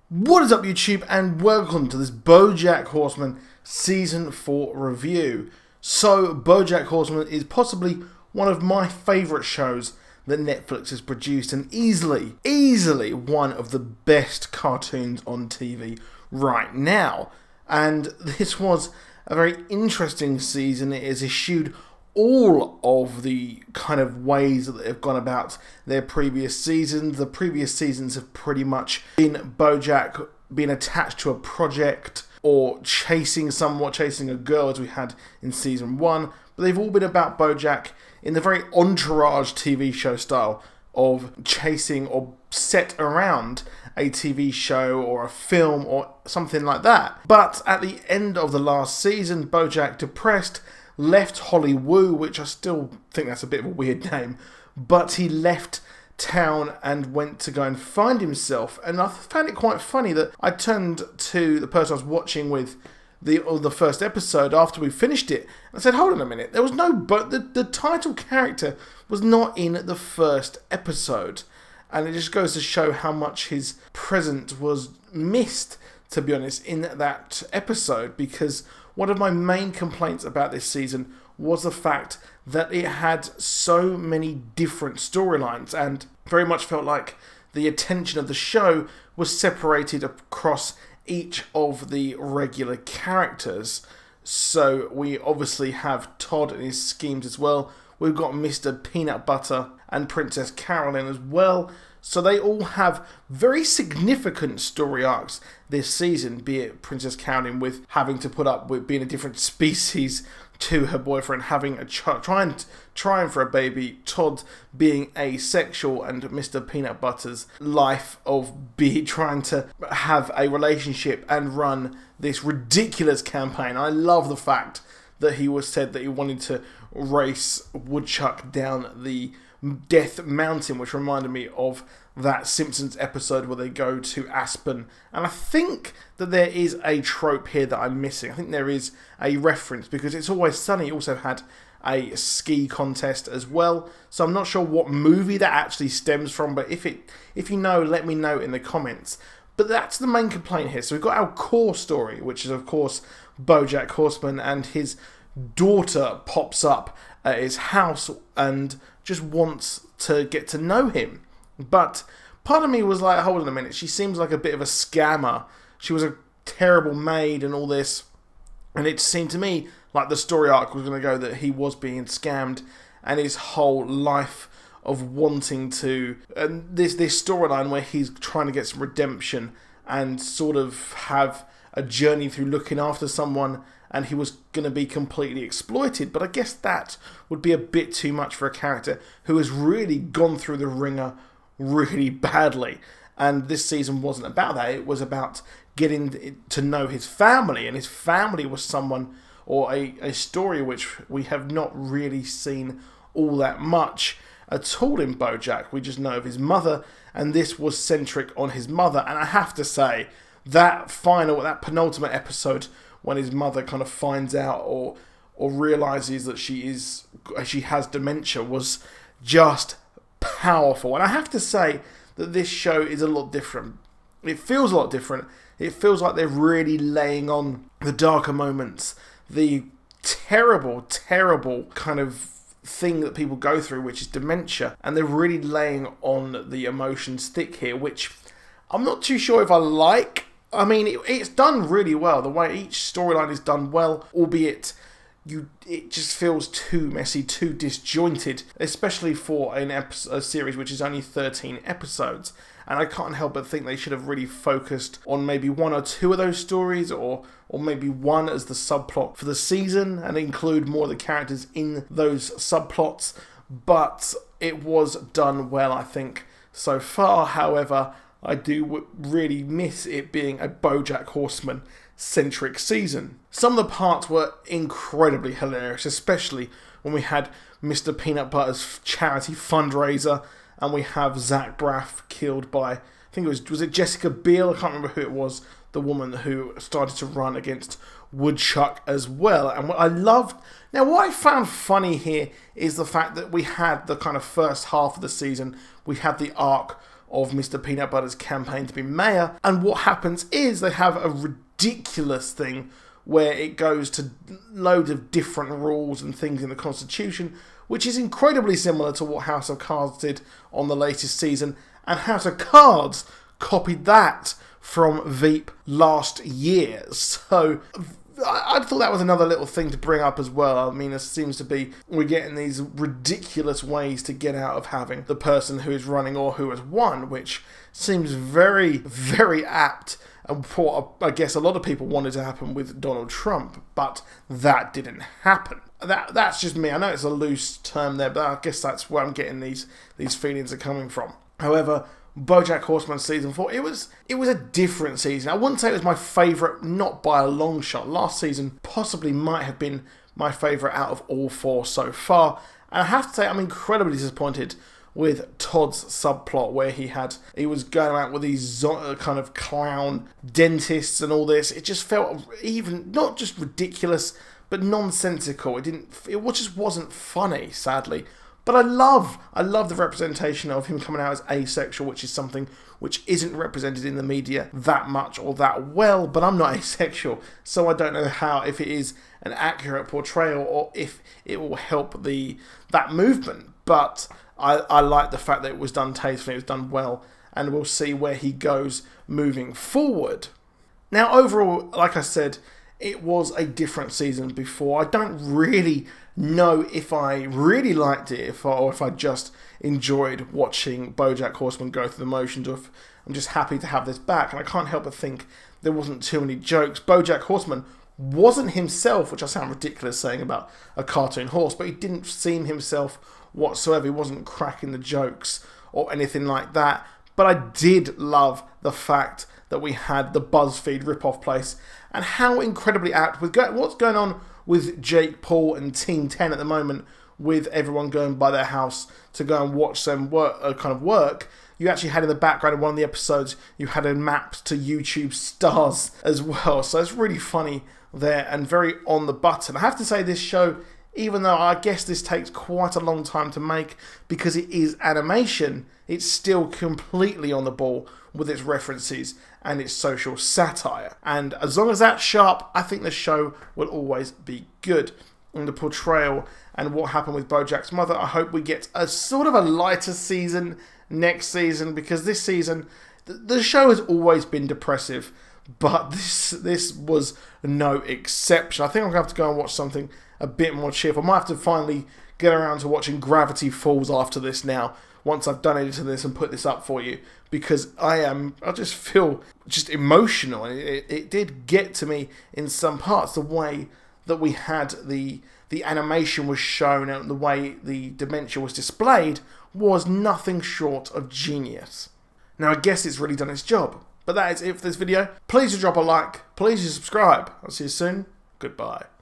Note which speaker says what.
Speaker 1: What is up, YouTube, and welcome to this Bojack Horseman Season 4 review. So, Bojack Horseman is possibly one of my favourite shows that Netflix has produced, and easily one of the best cartoons on TV right now. And this was a very interesting season. It has eschewed all of the kind of ways that they've gone about their previous seasons. The previous seasons have pretty much been Bojack being attached to a project or chasing a girl, as we had in season 1, but they've all been about Bojack in the very Entourage TV show style of chasing or set around a TV show or a film or something like that. But at the end of the last season, Bojack, depressed, left Hollywood, which I still think that's a bit of a weird name, but he left town and went to go and find himself. And I found it quite funny that I turned to the person I was watching with the first episode after we finished it and I said, hold on a minute, there was no the title character was not in the first episode, and it just goes to show how much his presence was missed, to be honest, in that episode. Because one of my main complaints about this season was the fact that it had so many different storylines and very much felt like the attention of the show was separated across each of the regular characters. So we obviously have Todd and his schemes as well. We've got Mr. Peanut Butter and Princess Carolyn as well. So they all have very significant story arcs this season, be it Princess Carolyn with having to put up with being a different species to her boyfriend, having a trying for a baby, Todd being asexual, and Mr. Peanut Butter's life of trying to have a relationship and run this ridiculous campaign. I love the fact that he said that he wanted to race Woodchuck down the Death Mountain, which reminded me of that Simpsons episode where they go to Aspen. And I think that there is a trope here that I'm missing. I think there is a reference, because It's Always Sunny also had a ski contest as well. So I'm not sure what movie that actually stems from, but if you know, let me know in the comments. But that's the main complaint here. So we've got our core story, which is of course Bojack Horseman, and his daughter pops up at his house and just wants to get to know him. But part of me was like, hold on a minute, she seems like a bit of a scammer. She was a terrible maid and all this, and it seemed to me like the story arc was going to go that he was being scammed, and his whole life of wanting to, and this storyline where he's trying to get some redemption and sort of have a journey through looking after someone, and he was going to be completely exploited. But I guess that would be a bit too much for a character who has really gone through the ringer really badly. And this season wasn't about that. It was about getting to know his family, and his family was someone, or a story which we have not really seen all that much at all in Bojack. We just know of his mother, and this was centric on his mother. And I have to say, that penultimate episode, when his mother kind of finds out or realizes that she has dementia, was just powerful. And I have to say that this show is a lot different. It feels a lot different. It feels like they're really laying on the darker moments, the terrible kind of thing that people go through, which is dementia, and they're really laying on the emotions thick here, which I'm not too sure if I like. I mean, it's done really well. The way each storyline is done well, albeit it just feels too messy, too disjointed, especially for a series which is only 13 episodes. And I can't help but think they should have really focused on maybe one or two of those stories, or maybe one as the subplot for the season, and include more of the characters in those subplots. But it was done well, I think, so far. However, I do really miss it being a Bojack Horseman centric season. Some of the parts were incredibly hilarious, especially when we had Mr. Peanut Butter's charity fundraiser, and we have Zach Braff killed by, I think was it Jessica Biel? I can't remember who it was, the woman who started to run against Woodchuck as well. And what I loved, now what I found funny here is the fact that we had the kind of first half of the season, we had the arc of Mr. Peanut Butter's campaign to be mayor. And what happens is they have a ridiculous thing where it goes to loads of different rules and things in the Constitution, which is incredibly similar to what House of Cards did on the latest season, and House of Cards copied that from Veep last year. So I thought that was another little thing to bring up as well. I mean, it seems to be we're getting these ridiculous ways to get out of having the person who is running or who has won, which seems very, very apt. And what I guess a lot of people wanted to happen with Donald Trump, but that didn't happen. That's just me. I know it's a loose term there, but I guess that's where I'm getting these feelings are coming from. However, Bojack Horseman season 4, it was a different season. I wouldn't say it was my favourite, not by a long shot. Last season possibly might have been my favourite out of all 4 so far. And I have to say I'm incredibly disappointed with Todd's subplot where he was going out with these kind of clown dentists and all this. It just felt even not just ridiculous but nonsensical. It just wasn't funny, sadly. But I love the representation of him coming out as asexual, which is something which isn't represented in the media that much or that well. But I'm not asexual, so I don't know if it is an accurate portrayal or if it will help that movement. But I like the fact that it was done tastefully, it was done well, and we'll see where he goes moving forward. Now, overall, like I said, it was a different season before. I don't really know if I really liked it or if I just enjoyed watching Bojack Horseman go through the motions, or if I'm just happy to have this back. And I can't help but think there wasn't too many jokes. Bojack Horseman wasn't himself, which I sound ridiculous saying about a cartoon horse, but he didn't seem himself whatsoever. He wasn't cracking the jokes or anything like that. But I did love the fact that we had the BuzzFeed rip-off place and how incredibly apt with what's going on with Jake Paul and Team 10 at the moment, with everyone going by their house to go and watch them work. You actually had in the background in one of the episodes, you had a map to YouTube stars as well. So it's really funny there and very on the button. I have to say, this show, even though I guess this takes quite a long time to make because it is animation, it's still completely on the ball with its references and its social satire. And as long as that's sharp, I think the show will always be good. And the portrayal and what happened with Bojack's mother, I hope we get a sort of a lighter season next season, because this season, the show has always been depressive, but this was no exception. I think I'm going to have to go and watch something a bit more cheerful. I might have to finally get around to watching Gravity Falls after this now, once I've done editing this and put this up for you, because I just feel just emotional, and it did get to me in some parts. The way that we had the animation was shown and the way the dementia was displayed was nothing short of genius. Now, I guess it's really done its job. But that is it for this video. Please do drop a like, please do subscribe. I'll see you soon. Goodbye.